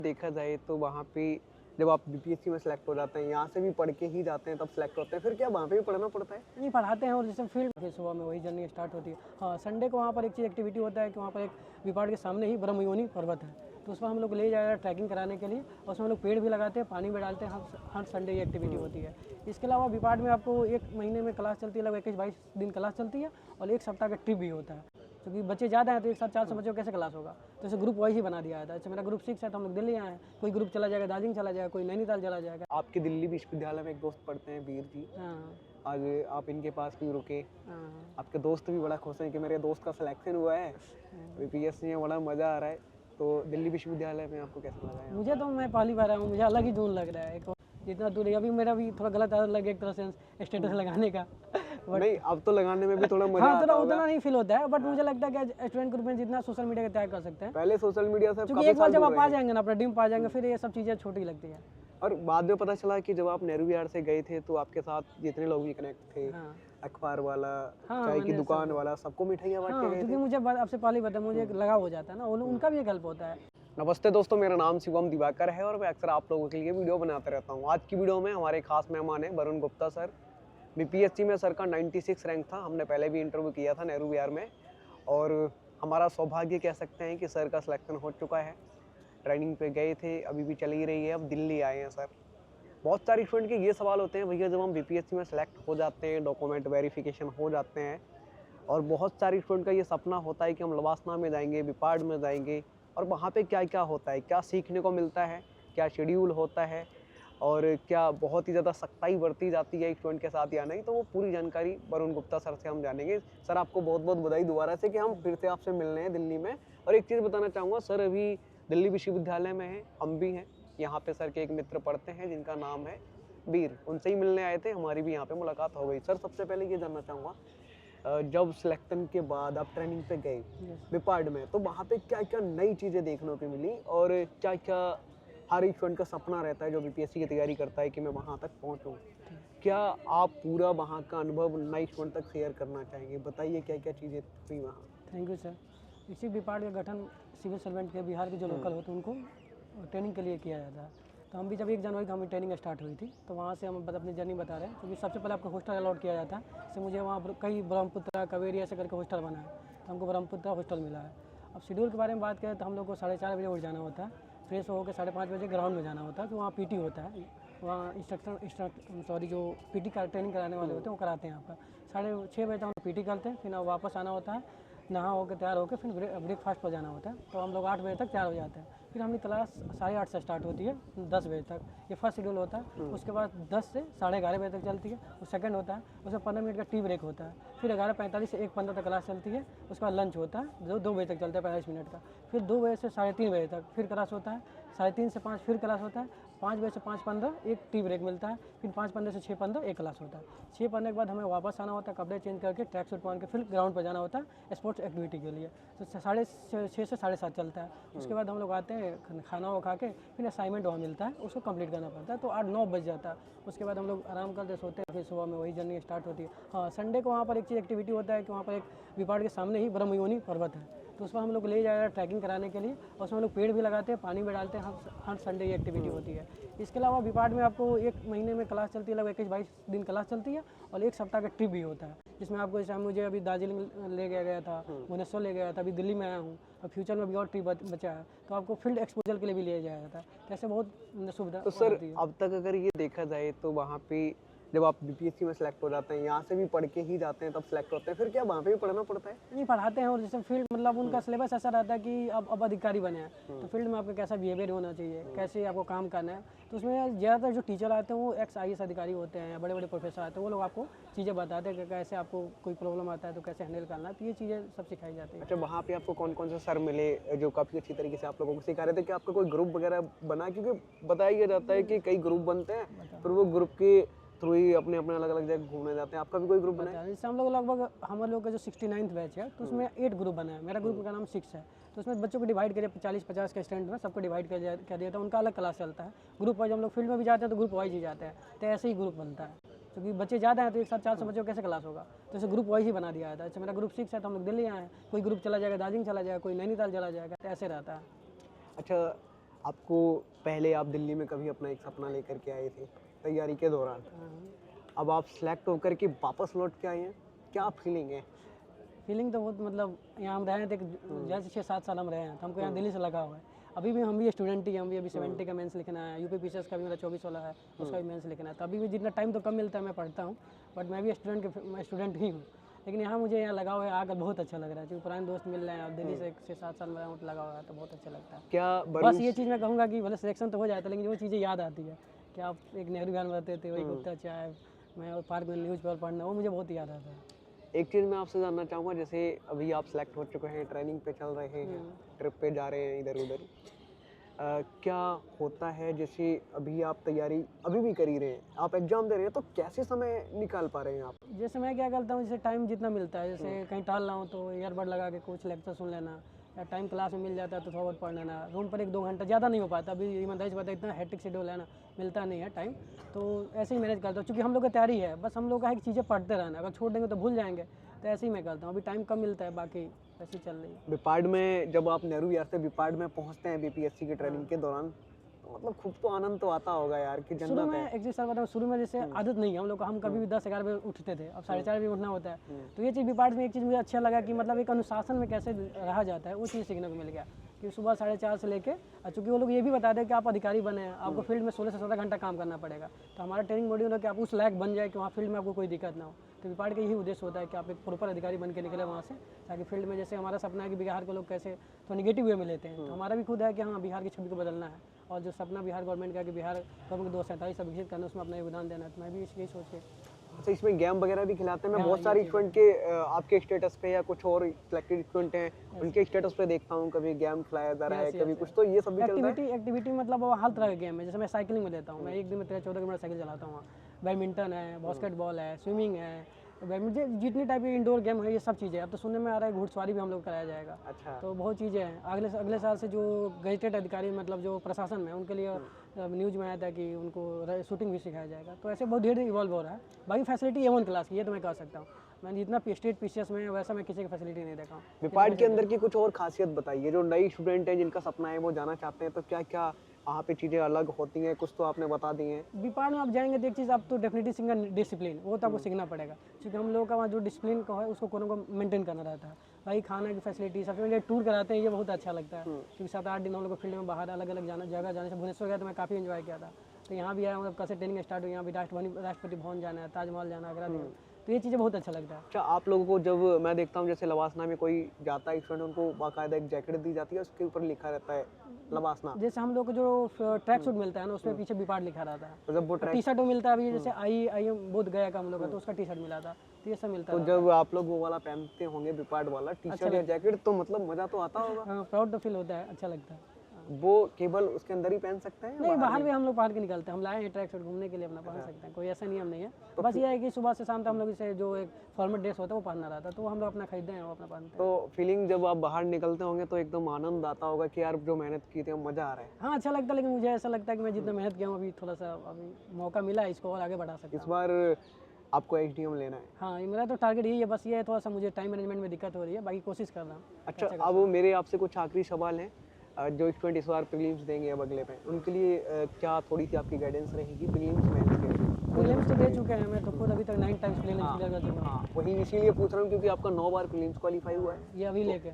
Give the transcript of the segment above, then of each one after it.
देखा जाए तो वहाँ पे जब आप बीपीएससी में सेलेक्ट हो जाते हैं, यहाँ से भी पढ़ के ही जाते हैं तब सेलेक्ट होते हैं, फिर क्या वहाँ पे भी पढ़ना पड़ता है? नहीं पढ़ाते हैं और जैसे फील्ड फिर सुबह में वही जर्नी स्टार्ट होती है। हाँ, संडे को वहाँ पर एक चीज़ एक्टिविटी होता है कि वहाँ पर एक विपाड़ के सामने ही ब्रह्मयोनी पर्वत है, तो उसमें हम लोग ले जाया ट्रैकिंग कराने के लिए, और उसमें हम लोग पेड़ भी लगाते हैं, पानी भी डालते हैं। हर संडे ये एक्टिविटी होती है। इसके अलावा विपाड़ में आपको एक महीने में क्लास चलती है, लगभग 21-22 दिन क्लास चलती है, और एक सप्ताह का ट्रिप भी होता है। क्योंकि बच्चे ज़्यादा हैं तो एक साथ 400 बच्चों को कैसे क्लास होगा, तो इसे ग्रुप वाइज ही बना दिया था। जैसे मेरा ग्रुप 6 है तो हम लोग दिल्ली आए हैं, कोई ग्रुप चला जाएगा दार्जिलिंग चला जाएगा, कोई नैनीताल चला जाएगा। आपके दिल्ली विश्वविद्यालय में एक दोस्त पढ़ते हैं, वीर जी। हाँ आज आप इनके पास भी रुके, हाँ। आपके दोस्त भी बड़ा खुश हैं कि मेरे दोस्त का सिलेक्शन हुआ है बीपीएससी में, बड़ा मज़ा आ रहा है। तो दिल्ली विश्वविद्यालय में आपको कैसा लगा है? मुझे तो मैं पहली बार आया हूँ, मुझे अलग ही जोन लग रहा है। जितना दूर है, अभी मेरा भी थोड़ा गलत आदत लग गया एक तरह से स्टेटस लगाने का। नहीं, अब तो लगाने में भी थोड़ा मजा हाँ, आता थोड़ा होगा। उतना नहीं फील होता है, बट मुझे लगता है कि स्टूडेंट ग्रुप में जितना सोशल मीडिया का त्याग कर सकते हैं, पहले सोशल मीडिया से क्योंकि काफी एक बार साल जब दूर आप आ रहे। जाएंगे ना, अपना ड्रीम पा जाएंगे, फिर ये सब चीज़ें छोटी लगती है। और बाद में पता चला कि जब आप नेहरू विहार से गए थे तो आपके साथ जितने लोग भी कनेक्ट थे, हाँ अखबार वाला, हाँ, चाय की मैंने दुकान वाला, सबको मिठाइयाँ बांट हाँ, के गए क्योंकि थे। मुझे आपसे पहले ही पता, मुझे एक लगाव हो जाता है ना, उनका भी एक हेल्प होता है। नमस्ते दोस्तों, मेरा नाम शिवम दिवाकर है और मैं अक्सर आप लोगों के लिए वीडियो बनाते रहता हूँ। आज की वीडियो में हमारे खास मेहमान हैं वरुण गुप्ता सर। बीपीएससी में सर का 96 रैंक था, हमने पहले भी इंटरव्यू किया था नेहरू विहार में, और हमारा सौभाग्य कह सकते हैं कि सर का सिलेक्शन हो चुका है। ट्रेनिंग पे गए थे, अभी भी चल ही रही है, अब दिल्ली आए हैं सर। बहुत सारे स्टूडेंट के ये सवाल होते हैं, भैया जब हम बीपीएससी में सेलेक्ट हो जाते हैं, डॉक्यूमेंट वेरिफिकेशन हो जाते हैं, और बहुत सारे स्टूडेंट का ये सपना होता है कि हम लवासना में जाएंगे, विपाड में जाएंगे, और वहाँ पे क्या क्या होता है, क्या सीखने को मिलता है, क्या शेड्यूल होता है, और क्या बहुत ही ज़्यादा सख्ताई बरती जाती है स्टूडेंट के साथ या नहीं, तो वो पूरी जानकारी वरुण गुप्ता सर से हम जानेंगे। सर आपको बहुत बहुत बधाई दोबारा से कि हम फिर से आपसे मिलने हैं दिल्ली में। और एक चीज़ बताना चाहूँगा, सर अभी दिल्ली विश्वविद्यालय में हैं, हम भी हैं, यहाँ पे सर के एक मित्र पढ़ते हैं जिनका नाम है वीर, उनसे ही मिलने आए थे, हमारी भी यहाँ पे मुलाकात हो गई। सर सबसे पहले ये जानना चाहूँगा, जब सिलेक्शन के बाद आप ट्रेनिंग पे गए विपाड में, तो वहाँ पे क्या क्या नई चीज़ें देखने को मिली, और क्या क्या हर एक स्टूडेंट का सपना रहता है जो बीपीएससी की तैयारी करता है कि मैं वहाँ तक पहुँचूँ, क्या आप पूरा वहाँ का अनुभव नए स्टूडेंट तक शेयर करना चाहेंगे? बताइए क्या क्या चीज़ें हुई वहाँ। Thank you sir. इसी विपाड का गठन सिविल सर्वेंट के बिहार के जो लोकल होते हैं उनको ट्रेनिंग के लिए किया जाता है। तो हम भी जब 1 जनवरी को हमें ट्रेनिंग स्टार्ट हुई थी, तो वहाँ से हम अपनी जर्नी बता रहे हैं, क्योंकि सबसे पहले आपको हॉस्टल अलॉट किया जाता है। जैसे मुझे वहाँ कई ब्रह्मपुत्रा, कावेरी ऐसे करके हॉस्टल बना है, तो हमको ब्रह्मपुत्रा हॉस्टल मिला है। अब शेड्यूल के बारे में बात करें तो हम लोग को 4:30 बजे उठ जाना होता है, फ्रेश होकर 5:30 बजे ग्राउंड में जाना होता है, तो वहाँ पीटी होता है, वहाँ जो पीटी का ट्रेनिंग कराने वाले होते हैं वो कराते हैं आपका। 6:30 बजे तक हम पीटी करते हैं, फिर वापस आना होता है, नहा होकर तैयार होकर फिर ब्रेकफास्ट पर जाना होता है। तो हम लोग 8 बजे तक तैयार हो जाते हैं। फिर हमारी क्लास 8:30 से स्टार्ट होती है 10 बजे तक, ये फर्स्ट शेड्यूल होता है। उसके बाद 10 से 11:30 बजे तक चलती है, वो सेकंड होता है। उसमें 15 मिनट का टी ब्रेक होता है। फिर 11:45 से 1:15 तक क्लास चलती है। उसके बाद लंच होता है जो 2 बजे तक चलता है, 45 मिनट का। फिर 2 बजे से 3:30 बजे तक फिर क्लास होता है। 3:30 से 5 फिर क्लास होता है। 5 बजे से 5:15 एक टी ब्रेक मिलता है। फिर 5:15 से 6:15 एक क्लास होता है। 6:15 के बाद हमें वापस आना होता है, कपड़े चेंज करके ट्रैक सूट पहन के फिर ग्राउंड पर जाना होता है स्पोर्ट्स एक्टिविटी के लिए। तो 6:30 से 7:30 चलता है। उसके बाद हम लोग आते हैं, खाना वो खा के फिर असाइनमेंट वहाँ मिलता है, उसको कंप्लीट करना पड़ता है, तो 8-9 बज जाता है। उसके बाद हम लोग आराम करते सोते हैं, फिर सुबह में वही जर्नी स्टार्ट होती है। हाँ, संडे को वहाँ पर एक चीज़ एक्टिविटी होता है कि वहाँ पर एक विपाड़ के सामने ही ब्रह्मयोनी पर्वत है, तो उसमें हम लोग ले जाया ट्रैकिंग कराने के लिए, और उसमें हम लोग पेड़ भी लगाते हैं, पानी भी डालते हैं। हर संडे ये एक्टिविटी होती है। इसके अलावा विपाड में आपको एक महीने में क्लास चलती है, लगभग 21-22 दिन क्लास चलती है, और एक सप्ताह का ट्रिप भी होता है, जिसमें आपको जैसे मुझे अभी दार्जिलिंग ले गया था, भुवनेश्वर ले गया था, अभी दिल्ली में आया हूँ, और फ्यूचर में भी और ट्रिप बचा है, तो आपको फील्ड एक्सपोजर के लिए भी ले जाया जाता है। तो ऐसे बहुत सुविधा तो सर होती है। अब तक अगर ये देखा जाए तो वहाँ पे जब आप बीपीएससी में सेलेक्ट हो जाते हैं, यहाँ से भी पढ़ के ही जाते हैं तब सेलेक्ट होते हैं, फिर क्या वहाँ पे भी पढ़ना पड़ता है? नहीं पढ़ाते हैं, और जैसे फील्ड मतलब उनका सिलेबस ऐसा रहता है कि अब अधिकारी बने हैं, तो फील्ड में आपका कैसा बिहेवियर होना चाहिए, कैसे आपको काम करना है, तो उसमें ज़्यादातर जो टीचर आते हैं वो IAS अधिकारी होते हैं, या बड़े बड़े प्रोफेसर आते हैं, वो लोग आपको चीज़ें बताते हैं कि कैसे आपको कोई प्रॉब्लम आता है तो कैसे हैंडल करना है, तो ये चीज़ें सब सिखाई जाती है। अच्छा, वहाँ पे आपको कौन कौन से सर मिले जो काफ़ी अच्छी तरीके से आप लोगों को सिखा रहे थे? कि आपका कोई ग्रुप वगैरह बना? क्योंकि बताया जाता है कि कई ग्रुप बनते हैं, फिर वो ग्रुप के थ्रू ही अपने अपने अलग अलग जगह घूमने जाते हैं। आपका भी कोई ग्रुप बना है? जैसे हम लोग लगभग हम लोग का जो 69th बैच है, तो उसमें 8 ग्रुप बना है। मेरा ग्रुप का नाम 6 है, तो उसमें बच्चों को डिवाइड करिए, 40-50 के स्टूडेंट में सबको डिवाइड कर दिया था। उनका अलग क्लास चलता है। ग्रुप वाइज हम लोग फील्ड में भी जाते हैं तो ग्रुप वाइज ही जाते हैं, तो ऐसे ही ग्रुप बनता है, क्योंकि बच्चे ज़्यादा हैं तो एक साथ 400 बच्चों को कैसे क्लास होगा, तो इसे ग्रुप वाइज ही बना दिया जाता है। जैसे मेरा ग्रुप 6 है तो हम लोग दिल्ली आए हैं, कोई ग्रुप चला जाएगा दार्जिलिंग चला जाएगा, कोई नैनीताल चला जाएगा, तो ऐसे रहता है। अच्छा, आपको पहले आप दिल्ली में कभी अपना एक सपना लेकर के आए थे तैयारी के दौरान, अब आप सेलेक्ट होकर के वापस लौट के आए हैं, क्या फीलिंग है? फीलिंग तो बहुत मतलब यहाँ हम रहे थे जैसे 6-7 साल हम रहे हैं, तो हमको यहाँ दिल्ली से लगा हुआ है। अभी भी हम भी स्टूडेंट ही हैं, हम भी अभी 70 का मेंस लिखना है, यूपी पीसीएस का भी मेरा 24 वाला है, उसका भी मेंस लिखना है। तो अभी भी जितना टाइम तो कम मिलता है मैं पढ़ता हूँ, बट मैं भी स्टूडेंट ही हूँ। लेकिन यहाँ मुझे यहाँ लगा हुआ है, आकर बहुत अच्छा लग रहा है, क्योंकि पुराने दोस्त मिल रहे हैं और दिल्ली से 6-7 साल में लगा हुआ है, तो बहुत अच्छा लगता है। क्या बस ये चीज़ मैं कहूँगा कि भले सिलेक्शन तो हो जाता है, लेकिन वो चीज़ें याद आती है कि आप एक नेहरू विहार में रहते थे, वही गुप्ता चाय, मैं और पार्क में न्यूज़पेपर पढ़ना, वो मुझे बहुत याद आता है। एक चीज़ मैं आपसे जानना चाहूँगा, जैसे अभी आप सेलेक्ट हो चुके हैं, ट्रेनिंग पे चल रहे हैं, ट्रिप पे जा रहे हैं इधर उधर, क्या होता है जैसे अभी आप तैयारी अभी भी कर ही रहे हैं, आप एग्जाम दे रहे हैं, तो कैसे समय निकाल पा रहे हैं आप? जैसे मैं क्या करता हूँ, जैसे टाइम जितना मिलता है, जैसे कहीं टहल रहा हूँ तो ईयरबड लगा के कुछ लेक्चर सुन लेना, या टाइम क्लास में मिल जाता है तो थोड़ा बहुत पढ़ लेना। रूम पर 1-2 घंटा ज़्यादा नहीं हो पाता, अभी ईमानदारी से बताया इतना हेक्टिक शेड्यूल है ना, मिलता नहीं है टाइम, तो ऐसे ही मैनेज करता हूँ। क्योंकि हम लोग की तैयारी है, बस हम लोग का है कि चीज़ें पढ़ते रहना, अगर छोड़ देंगे तो भूल जाएंगे, तो ऐसे ही मैं करता हूँ। अभी टाइम कम मिलता है, बाकी ऐसे ही चल रही है। विपाड में जब आप नेहरू विहार से विपाड में पहुंचते हैं बीपीएससी की ट्रेनिंग के दौरान, तो मतलब खूब तो आनंद तो आता होगा यार कि शुरू जन्नत में है। एक्चुअली सर बताऊँ, शुरू में जैसे आदत नहीं है हम लोग को, हम कभी भी 10-11 बजे उठते थे, अब 4:30 बजे उठना होता है। तो ये चीज़ भी पार्ट में एक चीज़ मुझे अच्छा लगा कि मतलब एक अनुशासन में कैसे रहा जाता है, वो चीज़ सीखने को मिल गया कि सुबह 4:30 से लेके, चूँकि वो लोग ये भी बताते हैं कि आप अधिकारी बने हैं, आपको फील्ड में 16 से 17 घंटा काम करना पड़ेगा। तो हमारा ट्रेनिंग मॉड्यूल है कि आप उस लायक बन जाए कि वहाँ फील्ड में आपको कोई दिक्कत ना हो। तो विपाड का यही उद्देश्य होता है कि आप एक प्रॉपर अधिकारी बन के निकले वहाँ से, ताकि फील्ड में, जैसे हमारा सपना है कि बिहार के लोग कैसे तो नेगेटिव वे में लेते हैं, तो हमारा भी खुद है कि हाँ बिहार की छवि को बदलना है, और जो सपना बिहार गवर्नमेंट का कि बिहार गवर्नमेंट को 247 से विकसित करना, उसमें अपना योगदान देना है। तो मैं भी यही सोच के। अच्छा, इसमें गेम वगैरह भी खिलाते हैं? मैं हाँ, बहुत ये सारे चीज़ स्टूडेंट के आपके स्टेटस पे या कुछ और सिलेक्टेड स्टूडेंट हैं, उनके स्टेटस पे देखता हूँ, कभी गेम खिलाया जा रहा है, कभी कुछ, तो ये सब भी चलता है। एक्टिविटी मतलब वो हर तरह के गेम है। जैसे मैं साइकिलिंग में लेता हूँ, मैं एक दिन में 13-14 किलोमीटर साइकिल चलाता हूँ। बैडमिंटन है, बास्केटबॉल है, स्विमिंग है, बैडमिंटन, जितनी टाइप की इंडोर गेम है, ये सब चीज़ें। अब तो सुनने में आ रहा है घुड़सवारी भी हम लोग कराया जाएगा। अच्छा। तो बहुत चीज़ें हैं। अगले साल से जो गजेटेड अधिकारी, मतलब जो प्रशासन में, उनके लिए न्यूज़ में आया था कि उनको शूटिंग भी सिखाया जाएगा। तो ऐसे बहुत धीरे इवॉल्व हो रहा है। बाकी फैसिलिटी A1 क्लास की, ये तो मैं कह सकता हूँ। मैं जितना स्टेट पीसीएस में है, वैसा मैं किसी की फैसिलिटी नहीं देखा हूँ। विपाड के अंदर की कुछ और खासियत बताइए, जो नई स्टूडेंट हैं जिनका सपना है वो जाना चाहते हैं, तो क्या क्या वहाँ पे चीज़ें अलग होती हैं? कुछ तो आपने बता दी हैं। विपाड में आप जाएंगे तो एक चीज़ आप तो डेफिनेटली सीखना, डिसिप्लिन, वो तो आपको सीखना पड़ेगा, क्योंकि हम लोगों का वहाँ जो डिसिप्लिन का है उसको को मेंटेन करना रहता है। भाई खाना की फैसिलिटी, सबसे पहले टूर कराते हैं, ये बहुत अच्छा लगता है, क्योंकि 7-8 दिन हम लोग को फील्ड में बाहर अलग अलग जगह जाने से, भुवनेश्वर गया तो मैं काफ़ी एंजॉय किया था। तो यहाँ भी आया, मतलब कल से ट्रेनिंग स्टार्ट हुई, यहाँ भी राष्ट्रपति भवन जाना है, ताजमहल जाना है, आगरा जाना है। तो ये चीज़ें बहुत अच्छा लगता है। अच्छा, आप लोगों को जब मैं देखता हूँ जैसे लवासना में कोई जाता है स्टूडेंट, उनको बाकायदा एक जैकेट दी जाती है, उसके ऊपर लिखा रहता है लवासना। जैसे हम लोग को जो ट्रैक सूट मिलता है ना, उसमें पीछे विपाड लिखा रहता है। तो जब वो टी शर्ट मिलता है, अभी जैसे आई एम बोध गया का हम लोग का, तो उसका टी शर्ट मिला था, तो ये सब मिलता तो था। जब आप लोग वो वाला पहनते होंगे विपाड वाला टी शर्ट या जैकेट, तो मतलब मजा तो आता होगा। हाँ, प्राउड तो फील होता है, अच्छा लगता है। वो केवल उसके अंदर ही पहन सकते हैं या नहीं, बाहर भी हम लोग पहन के निकलते हैं, हम लाए हैं ट्रैक सूट घूमने के लिए, अपना पहन सकते हैं, कोई ऐसा नियम नहीं है। बस ये है कि सुबह से शाम तक हम लोग इसे जो एक फॉर्मल ड्रेस होता है वो पहनना रहता है, तो हम लोग अपना खरीदते हैं, वो अपना पहनते हैं। तो फीलिंग जब आप बाहर निकलते होंगे तो एकदम आनंद आता होगा कि यार जो मेहनत की थी, मजा आ रहा है। हाँ, अच्छा लगता है, लेकिन मुझे ऐसा लगता है कि मैं जितना मेहनत किया हूँ, अभी थोड़ा सा अभी मौका मिला है, इसको और आगे बढ़ा सकता इस हूँ। बार आपको एचडीएम लेना है। हाँ, ये मेरा तो टारगेट यही है, बस ये है थोड़ा सा मुझे टाइम मैनेजमेंट में दिक्कत हो रही है, बाकी कोशिश कर रहा हूँ। अच्छा, अब मेरे आपसे कुछ आखिरी सवाल हैं। जो स्टूडेंट इस बार प्रीलिम्स देंगे अब अगले में, उनके लिए क्या थोड़ी सी आपकी गाइडेंस रहेगी? प्रीलिम्स मेंस के प्रीलिम्स तो दे चुके हैं, मैं तो खुद अभी तक 9 टाइम्स प्रीलिम्स क्लियर कर चुका हूँ। हाँ, वही इसीलिए पूछ रहा हूँ क्योंकि आपका 9 बार प्रीलिम्स क्वालीफाई हुआ है। ये अभी लेके,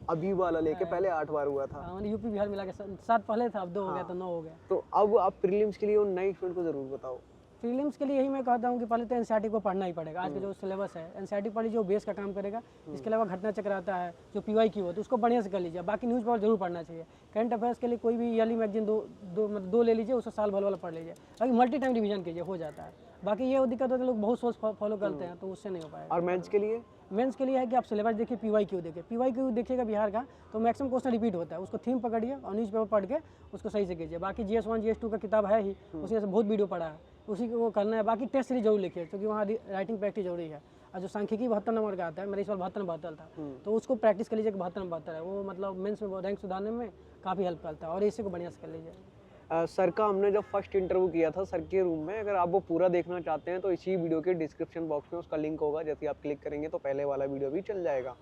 अभी वाला लेके पहले 8 बार हुआ था। हाँ, मैंने यूपी बिहार मिला के 7 पहले था, अब 2 हो गया, तो 9 हो गया। तो अब आप प्रीलिम्स के लिए उन नए स्टूडेंट को जरूर बताओ। प्रीलिम्स के लिए यही मैं कहता हूँ कि पहले तो एनसीईआरटी को पढ़ना ही पड़ेगा। आज का जो सिलेबस है, एनसीईआरटी पढ़ लीजिए, वो बेस का काम करेगा। इसके अलावा घटना चक्र आता है, जो पीवाईक्यू होता है, उसको बढ़िया से कर लीजिए। बाकी न्यूज़ पेपर जरूर पढ़ना चाहिए। करंट अफेयर्स के लिए कोई भी ईयरली मैगजीन मतलब 2 ले लीजिए, उसको साल भर वाला पढ़ लीजिए। बाकी मल्टी टाइम रिवीजन कीजिए, हो जाता है। बाकी ये दिक्कत होती है, लोग बहुत सोच फॉलो करते हैं, तो उससे नहीं हो पाएगा। और मेंस के लिए? मेंस के लिए है कि आप सिलेबस देखिए, पीवाईक्यू देखिए। पीवाईक्यू देखिएगा बिहार का, तो मैक्सिमम क्वेश्चन रिपीट होता है, उसको थीम पकड़िए और न्यूज़ पेपर पढ़ के उसको सही से कीजिए। बाकी GS1 GS2 का किताब है ही, उसी से बहुत वीडियो पढ़ा है, उसी को वो करना है। बाकी टेस्ट सीरीज जरूर लिखिए, क्योंकि वहाँ राइटिंग प्रैक्टिस जरूरी है। और जो सांख्यिकी 72 नंबर का आता है, मेरे इस बार 72 था, तो उसको प्रैक्टिस कर लीजिए कि 72 है, वो मतलब मेंस में रैंक सुधारने में काफ़ी हेल्प करता है, और इसी को बढ़िया से कर लीजिए। सर का हमने जब फर्स्ट इंटरव्यू किया था सर के रूम में, अगर आप वो पूरा देखना चाहते हैं तो इसी वीडियो के डिस्क्रिप्शन बॉक्स में उसका लिंक होगा। जैसे आप क्लिक करेंगे तो पहले वाला वीडियो भी चल जाएगा।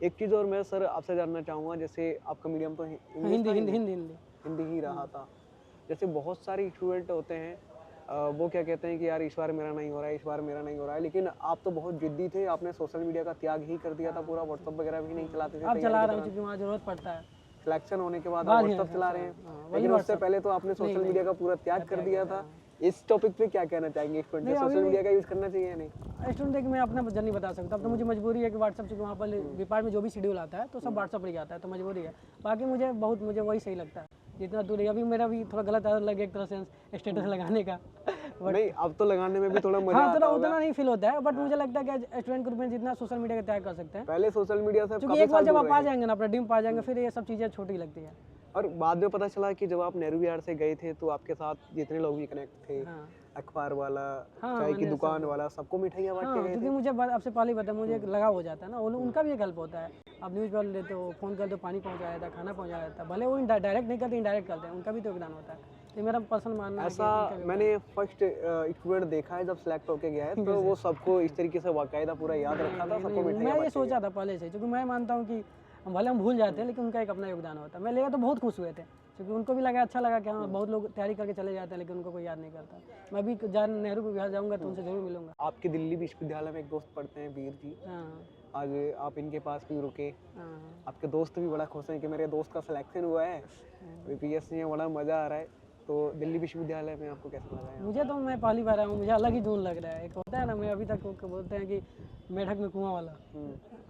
एक चीज़ और मैं सर आपसे जानना चाहूँगा, जैसे आपका मीडियम तो हिंदी। हिंदी ही रहा था। जैसे बहुत सारे स्टूडेंट होते हैं वो क्या कहते हैं कि यार इस बार मेरा नहीं हो रहा है, इस बार मेरा नहीं हो रहा है, लेकिन आप तो बहुत जिद्दी थे, आपने सोशल मीडिया का त्याग ही कर दिया था पूरा, व्हाट्सअप वगैरह भी नहीं चलाते थे अब चला तैयारी रहा के हूँ क्योंकि वहाँ ज़रूरत पड़ता है। दौरान। सिलेक्शन होने के बाद बाद आप ही व्हाट्सअप चला रहे हैं, वही लेकिन उससे WhatsApp। पहले तो आपने सोशल मीडिया का पूरा त्याग कर दिया था। इस टॉपिक पे क्या कहना चाहेंगे स्टूडेंट, नहीं, सोशल अभी मीडिया का यूज़ करना चाहिए या नहीं? स्टूडेंट देखिए मैं अपना जर्नी बता सकता हूँ। अब तो मुझे मजबूरी है कि व्हाट्सअप, चूँकि वहाँ पर व्यापार में जो भी शेड्यूल आता है तो सब व्हाट्सअप पर ही आता है, तो मजबूरी है। बाकी मुझे वही सही लगता है जितना दूर है। अभी मेरा भी थोड़ा गलत आदत लगे एक तरह से स्टेटस लगाने का नहीं, अब तो लगाने में भी थोड़ा मजा हाँ, आता थोड़ा होगा। उतना नहीं फील होता है, बट मुझे लगता है कि स्टूडेंट ग्रुप में जितना सोशल मीडिया का त्याग कर सकते हैं, पहले सोशल मीडिया से क्योंकि काफी एक बार साल जब दूर आप आ रहे। जाएंगे ना, अपना ड्रीम पा जाएंगे, फिर ये सब चीज़ें छोटी लगती है। और बाद में पता चला कि जब आप नेहरू विहार से गए थे तो आपके साथ जितने लोग भी कनेक्ट थे, हाँ अखबार वाला, हाँ, चाय की मैंने दुकान वाला, सबको मिठाइयाँ बांट के हाँ, गए क्योंकि थे। मुझे आपसे पहले ही पता है, मुझे एक लगाव हो जाता है ना, उनका भी एक हेल्प होता है। आप न्यूज़ वाले लेते हो, फ़ोन कर दो, पानी पहुँचा देता है, खाना पहुँचा देता है, भले वो डायरेक्ट नहीं करते, इनडायरेक्ट करते हैं, उनका भी तो योगदान होता है। तो मेरा पर्सनल मानना है कि ऐसा उनका भी मैंने फर्स्ट स्टूडेंट देखा है जब सेलेक्ट होके गया है, तो वो सबको इस तरीके से बाकायदा पूरा याद रखा था, सबको नहीं, मिठाइयाँ मैं ये बांट के सोचा था पहले से, क्योंकि मैं मानता हूँ कि भले हम भूल जाते हैं लेकिन उनका एक अपना योगदान होता है। मैं लेगा तो बहुत खुश हुए थे, क्योंकि उनको भी लगा, अच्छा लगा कि हाँ बहुत लोग तैयारी करके चले जाते हैं लेकिन उनको कोई याद नहीं करता। मैं भी नेहरू विहार जाऊँगा तो उनसे ज़रूर मिलूंगा। आपके दिल्ली विश्वविद्यालय में एक दोस्त पढ़ते हैं, वीर जी। हाँ आज आप इनके पास भी रुके, हाँ आपके दोस्त भी बड़ा खुश हैं कि मेरे दोस्त का सिलेक्शन हुआ है, बीपीएससी में बड़ा मज़ा आ रहा है। तो दिल्ली विश्वविद्यालय में आपको कैसा लगा है? मुझे तो, मैं पहली बार आया हूँ, मुझे अलग ही जून लग रहा है। एक होता है ना, मैं अभी तक वो बोलते हैं कि मेढक में कुआं वाला,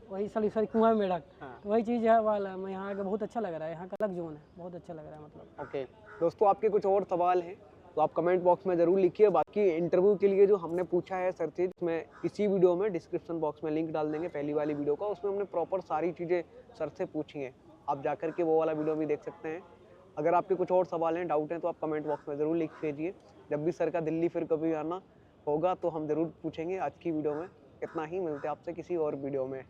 वही सॉरी कुआं में मेढक, हाँ। तो वही चीज़ है वाला। मैं यहाँ आके बहुत अच्छा लग रहा है, यहाँ का अलग जोन है, बहुत अच्छा लग रहा है मतलब। ओके दोस्तों, आपके कुछ और सवाल हैं तो आप कमेंट बॉक्स में ज़रूर लिखिए। बाकी इंटरव्यू के लिए जो हमने पूछा है सर चीज़, मैं इसी वीडियो में डिस्क्रिप्शन बॉक्स में लिंक डाल देंगे, पहली वाली वीडियो का, उसमें हमने प्रॉपर सारी चीज़ें सर से पूछी हैं। आप जा कर के वो वाला वीडियो भी देख सकते हैं। अगर आपके कुछ और सवाल हैं, डाउट हैं, तो आप कमेंट बॉक्स में ज़रूर लिख भेजिए। जब भी सर का दिल्ली फिर कभी आना होगा तो हम ज़रूर पूछेंगे। आज की वीडियो में इतना ही, मिलते हैं आपसे किसी और वीडियो में।